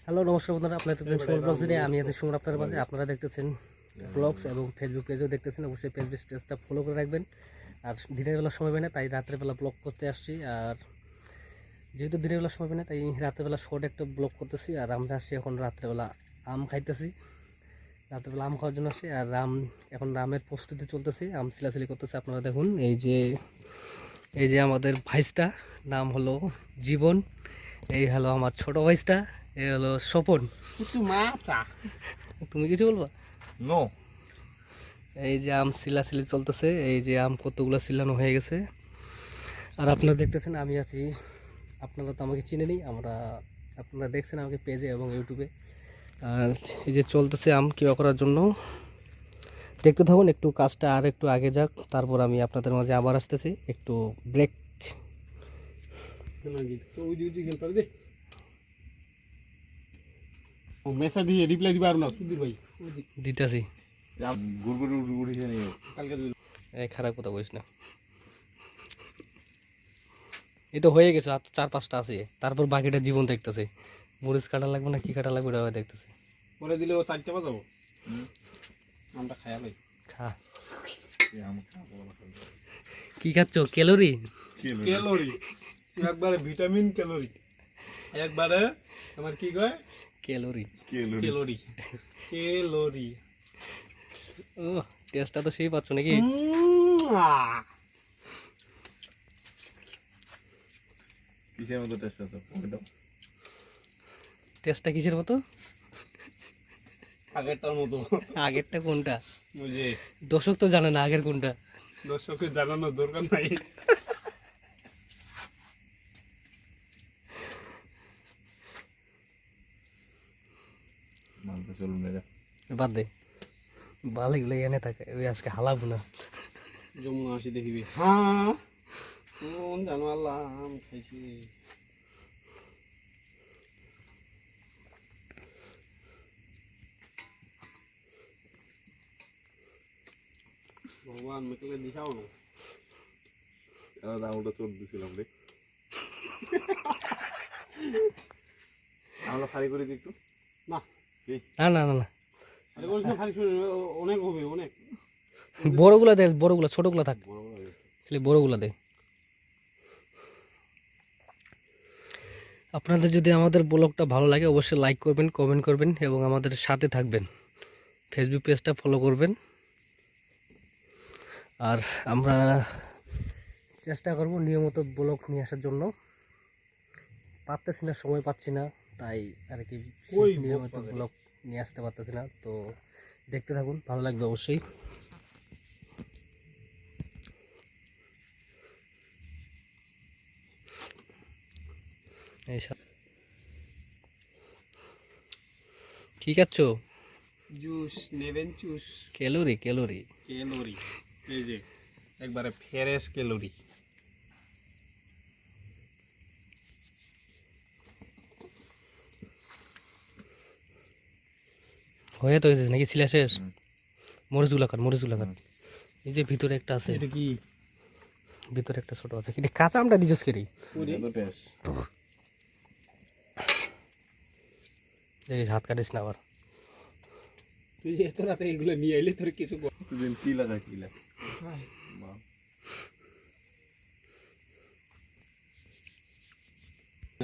Hello নমস্কার বন্ধুরা, আপনারা দেখতেছেন সুমন ব্লগস নিয়ে। আমি আছি সুমন আপনাদের মাঝে। আপনারা দেখতেছেন ব্লগস এবং ফেসবুক পেজও দেখতেছেন। অবশ্যই ফেসবুক পেজটা ফলো করে রাখবেন। আর দিনের বেলা সময় পাই না, তাই রাতের বেলা ব্লগ করতে আসছি। আর যেহেতু দিনের বেলা সময় পাই না, তাই রাতের বেলা শর্ট একটা ব্লগ করতেছি। আর আমরা আসছি এখন রাত্রেবেলা আম খাইতেছি। রাত্রেবেলা আম খাওয়ার জন্য আসছি। আর এখন রামের প্রস্তুতি চলতেছি, আম ছিলাছিলি করতেছে। আপনারা দেখুন, এই যে আমাদের ভাইসটা নাম হলো জীবন। এই হলো আমার ছোট ভাইসটা, এই হলো স্বপন। তুমি কিছু বলবা? নো। এই যে আম সিলাসিলি চলতেছে, এই যে আম কতগুলো সিলানো হয়ে গেছে। আর আপনারা দেখতেছেন আমি আছি, আপনারা তো আমাকে চিনে নেই, আপনারা দেখছেন আমাকে পেজে এবং ইউটিউবে। আর এই যে চলতেছে আম কিবা করার জন্য। দেখতে থাকুন, একটু কাজটা আর একটু আগে যাক, তারপর আমি আপনাদের মাঝে আবার আসতেছি। একটু ব্রেক মেসা দিয়ে রিপ্লাই দিবা আর না সুধীর ভাই দিতেছি। গুড়গুড়ি উড়িয়ে নিও কালকে এই খারাপ কথা বলিস না, এই তো হয়ে গেছে, আর 4-5টা আছে। তারপর বাকিটা জীবন দেখতেছে। মরিচ কাটা লাগবে না কি কাটা লাগবে ওটা দেখতেছে। পরে দিলে ও 4টা বাজাবো। আমরা খায়া লই খা। আম খাবো কি খাচ্ছ? ক্যালোরি? ক্যালোরি একবারে ভিটামিন ক্যালোরি একবারে আমার কি কয় ক্যালোরি। ক্যালোরি ক্যালোরি ও টেস্টটা তো সেই পাচ্ছ নাকি? কিসের মতো টেস্ট আছে? টেস্টটা কিসের মতো? আগেরটার মতো। আগেরটা কোনটা? ওই যে দর্শক তো জানে না আগের কোনটা। দর্শককে জানানোর দরকার নাই। মানতে চলুন না। বাদ দে, ভালো এগুলো এনে থাকে, ওই আজকে হালাবো না। যমুনা আসি দেখিবি। হ্যাঁ কোন জানো আল্লাহ আম খাইছি। ভগবান মেকলে দিশাও না। আমরা চোখ দিছিলাম রে। আমরা ফারি করে দিই একটু। না না না না না, আরে কোন সময় খালি শুনে অনেক হবে অনেক। বড়গুলা দে, বড়গুলা, ছোটগুলা থাক, বড় বড় হয়ে খালি বড়গুলা দে। আপনাদের যদি আমাদের ব্লগটা ভালো লাগে অবশ্যই লাইক করবেন, কমেন্ট করবেন এবং আমাদের সাথে থাকবেন। ফেসবুক পেজটা ফলো করবেন। আর আমরা চেষ্টা করব নিয়মিত ব্লগ নিয়ে আসার জন্য। পারতেছি না, সময় পাচ্ছি না, তাই আর কি ওই নিয়মিত ব্লগ নিয়ে আসতে পারতেছি না। তো দেখতে থাকুন, ভালো লাগবে অবশ্যই। কি খাচ্ছ? জুস নেবেন জুস। Calorie calorie. ক্যালোরি এই যে একবারে ফ্রেশ ক্যালোরি। হয়ে তো গেছে নাকি? ছিলা শেষ? মরিচগুলা কাট, মরিচগুলা কাট। এই যে ভিতরে একটা আছে, এটা কি ভিতরে একটা ছোট আছে। কিন্তু কাঁচা আমটা দিছস কেরি? এত টেস্ট। এই হাত কাটিস না আবার। তুই এত রাতে এগুলো নিয়ে আইলে তোর কিছু তুই কি লাগা কি লাগা?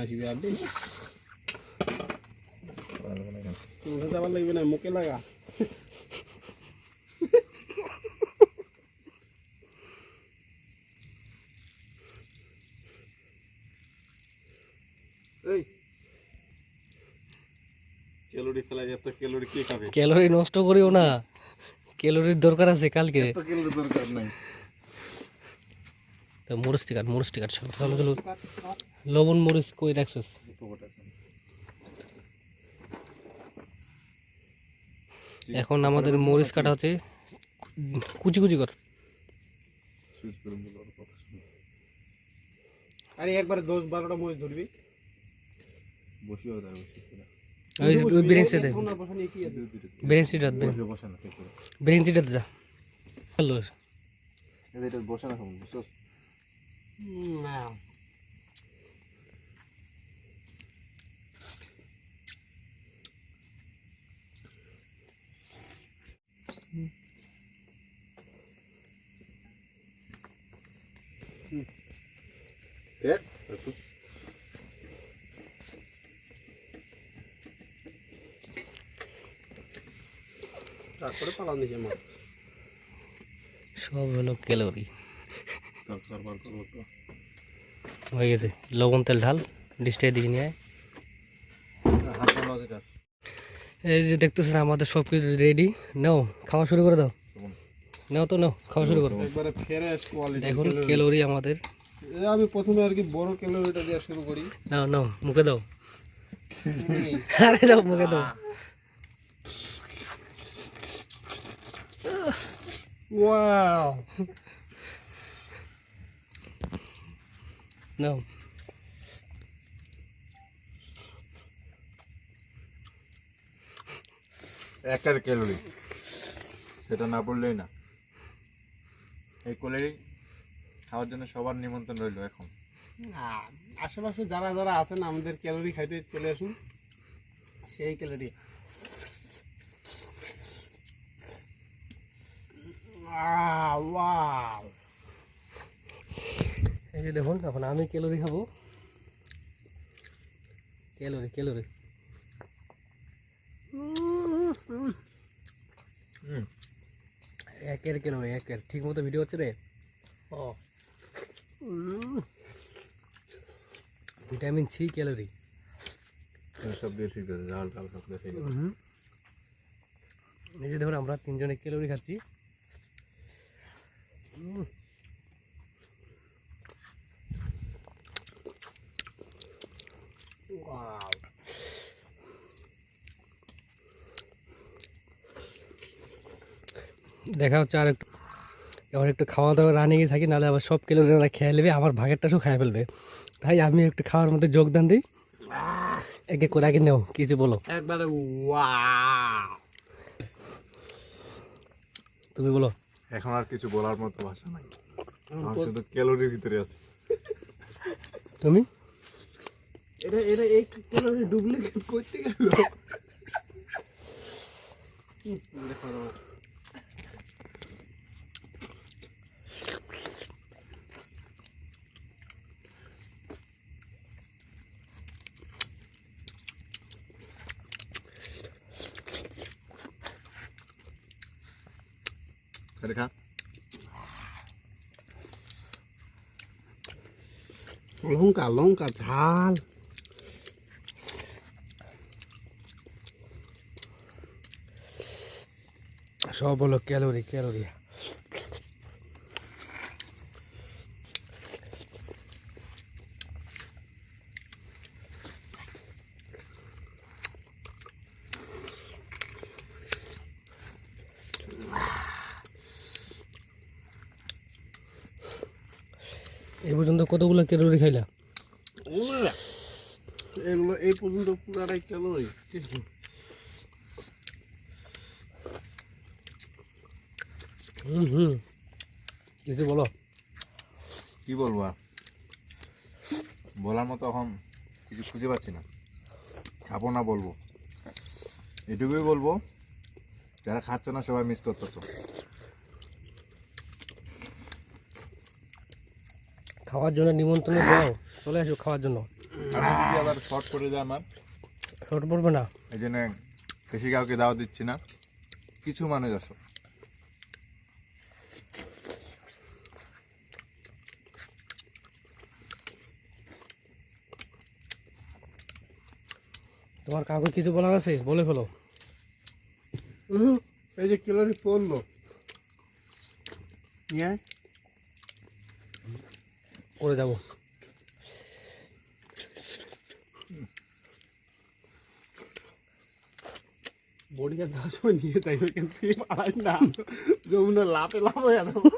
আসবি আপনি ভালো না কেন? মুখে যাবার লাগবে না, মুখে লাগা। এই ক্যালোরি ফেলা যায়, এত ক্যালোরি কে খাবে? ক্যালোরি নষ্ট করিও না, ক্যালোরির দরকার আছে কালকে। এত ক্যালোরি দরকার নাই। তো মরিচ টিকাট, মরিচ টিকাট চলো চলো। লবণ মরিচ কই রাখছস? এখন আমাদের মরিচ কাটা হচ্ছে, কুচি কুচি কর। আরে একবারে 10-12টা মরিচ ধরবি। বসিও দাও বসিও। ওই বেরেন্সি দে, ওনার বসা নিয়ে কি আছে? বেরেন্সিটা দে, বসা না ঠিক করে। বেরেন্সিটা দে যা। হ্যালো, এটা বসা না কেমন বুঝছস? না দেখ একটু তারপরে পালান দিকে আমার সব হলো ক্যালোরি। তারপর বার করবো তো হয়ে গেছে, লবণ তেল ঢাল, ডিশটা দিকে নিয়ে আয়। হাত চালাও যেটা এই যে দেখতেছেন আমাদের সব কিছু রেডি। নাও খাওয়া শুরু করে দাও, নাও তো নাও খাওয়া শুরু করো। একবারে ফ্রেশ কোয়ালিটি এখন ক্যালোরি আমাদের। আমি প্রথমে আর কি বড় ক্যালোরিটা দিয়ে শুরু করি। নাও নাও মুখে দাও, আরে দাও মুখে দাও। ওয়াও নাও একের ক্যালোরি, সেটা না পড়লেই না। এই ক্যালোরি খাওয়ার জন্য সবার নিমন্ত্রণ রইল এখন। আশেপাশে যারা যারা আছেন আমাদের ক্যালোরি খাইতে চলে আসুন, সেই ক্যালোরি। ওয়াও এই যে দেখুন এখন আমি ক্যালোরি খাবো। ক্যালোরি ক্যালোরি একের ক্যালোরি একের। ঠিক মতো ভিডিও হচ্ছে রে। ও ভিটামিন সি ক্যালোরি। সব দিয়ে ঠিক আছে, ঝাল টাল সব দিয়ে ঠিক আছে। এই যে দেখুন আমরা তিনজনে ক্যালোরি খাচ্ছি। ওয়াও দেখা হচ্ছে আর একটু, এবার একটু খাওয়া দাওয়া রানিংয়ে থাকি, নাহলে আবার সব ক্যালোরি ওরা খেয়ে নেবে, আমার ভাগেরটা সব খেয়ে ফেলবে। তাই আমি একটু খাওয়ার মধ্যে যোগদান দিই। একে করে আগে নেও, কিছু বলো, একবারে ওয়াও। তুমি বলো। এখন আর কিছু বলার মতো ভাষা নাই, আমি শুধু ক্যালোরির ভিতরে আছি। তুমি এটা এটা এই ক্যালোরি ডুপ্লিকেট করতে গেল। দেখো এটা খা। লঙ্কা লঙ্কা ঝাল। সব বলো ক্যালোরি ক্যালোরি। এই পর্যন্ত কতগুলো ক্যালোরি খাইলা? এগুলো এই পর্যন্ত পুরাটাই ক্যালোরি। কিছু বলো। কি বলবো আর, বলার মতো এখন কিছু খুঁজে পাচ্ছি না। খাবো না বলবো, এটুকুই বলবো, যারা খাচ্ছ না সবাই মিস করতেছো। খাওয়ার জন্য নিমন্ত্রণ দাও, চলে আসো খাওয়ার জন্য। আমি যদি আবার শর্ট করে যায় আমার, শর্ট পড়বে না। এই জন্য বেশি কাউকে দাওয়া দিচ্ছি না, কিছু মানুষ আসো। তোমার কাউকে কিছু বলার আছে, বলে ফেলো। এই যে ক্যালোরি পড়লো, করে যাবো। বডিটা যাওয়ার সময় নিয়ে যাই, ওইখান থেকে পালাস না, যমুনা লাপে লাভ হয়ে যাবো।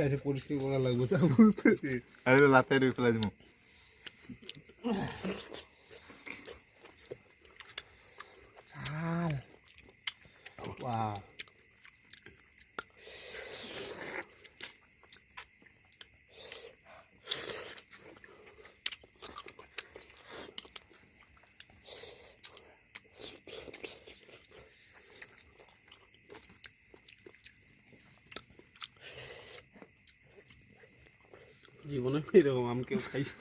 আছে পরিষ্কার করা লাগবে, বুঝতেছি। আরে লাতে ফেলে দিব। ঝাল। ওয়াও। জীবনে এরকম আম কেউ খাইছে?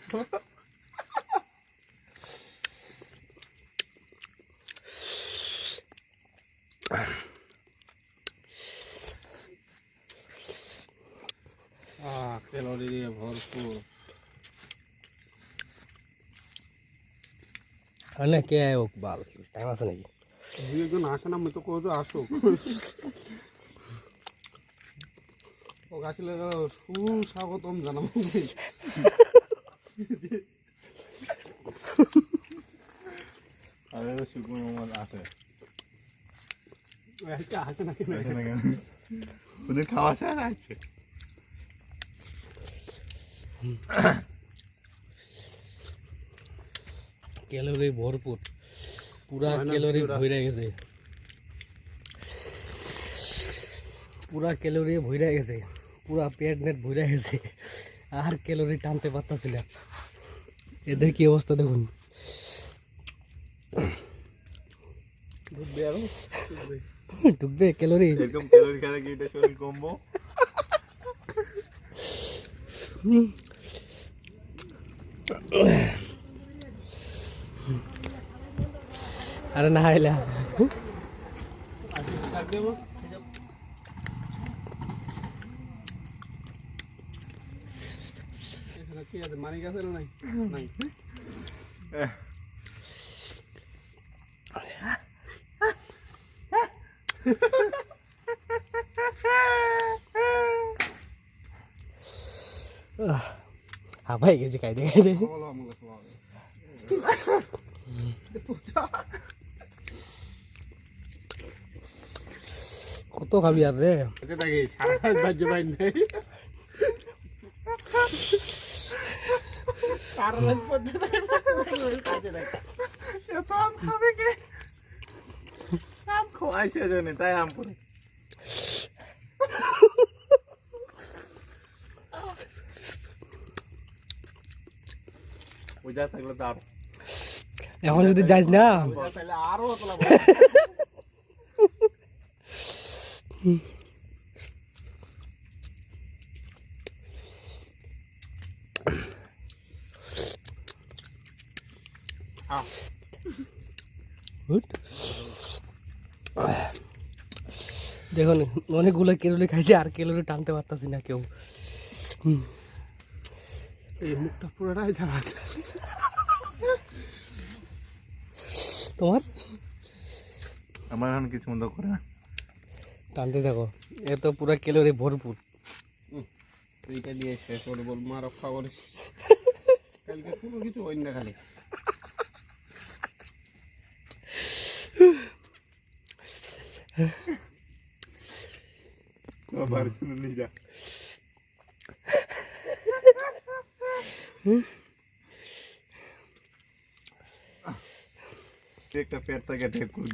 ক্যালোরি দিয়ে ভরপুর। না কে হোক বাল টাইম আছে নাকি? দুই একজন আসে না, আমি তো কত আসুক। ও গাছিলে সুস্বাগতম জানাবো। আর শুকনো মাছ আছে আসে না কেন? আছে না কেন? ওদের খাওয়া শেষ আছে। ক্যালোরি ভরপুর, পুরা ক্যালোরি ভরে গেছে, পুরা ক্যালোরি ভরে গেছে, পুরা পেট নেট ভরে গেছে, আর ক্যালোরি টানতে পারতাছি না। এদের কি অবস্থা দেখুন। ঢুকবে ক্যালোরি। এরকম ক্যালোরি খেলে কি এটা শরীর কমবো? আরে না হাইলা কি আছে মানিক আছে না? নাই নাই। হাঁপাই গেছি খাইতে খাইতে। বলো আমাকে খাওয়া। কত খাবি আর রে? এটা দেখি সারা রাত বাজে পাই নাই। সারা রাত পর্যন্ত খাইতে থাকি। এত আম খাবে কে? আম খোয়াই শেষ হয়নি, তাই আম পড়ে। ওইটা থাকলে তো আরো। এখন যদি যাইস না তাহলে আরো তোলা দেখুন অনেকগুলো ক্যালোরি খাইছে, আর ক্যালোরি টানতে পারতাছি না কেউ। এই মুখটা পুরোটাই ঝাড়া আছে। তোমার আমার এখন কিছু মতো করে না। টানতে দেখো, এ তো পুরা ক্যালোরি ভরপুর। এইটা দিয়ে শেষ করে বল মা রক্ষা করিস। কালকে কোনো কিছু হইন না খালি। আবার কোনো নিয়ে যা। একটা পেট থেকে ঠেক করে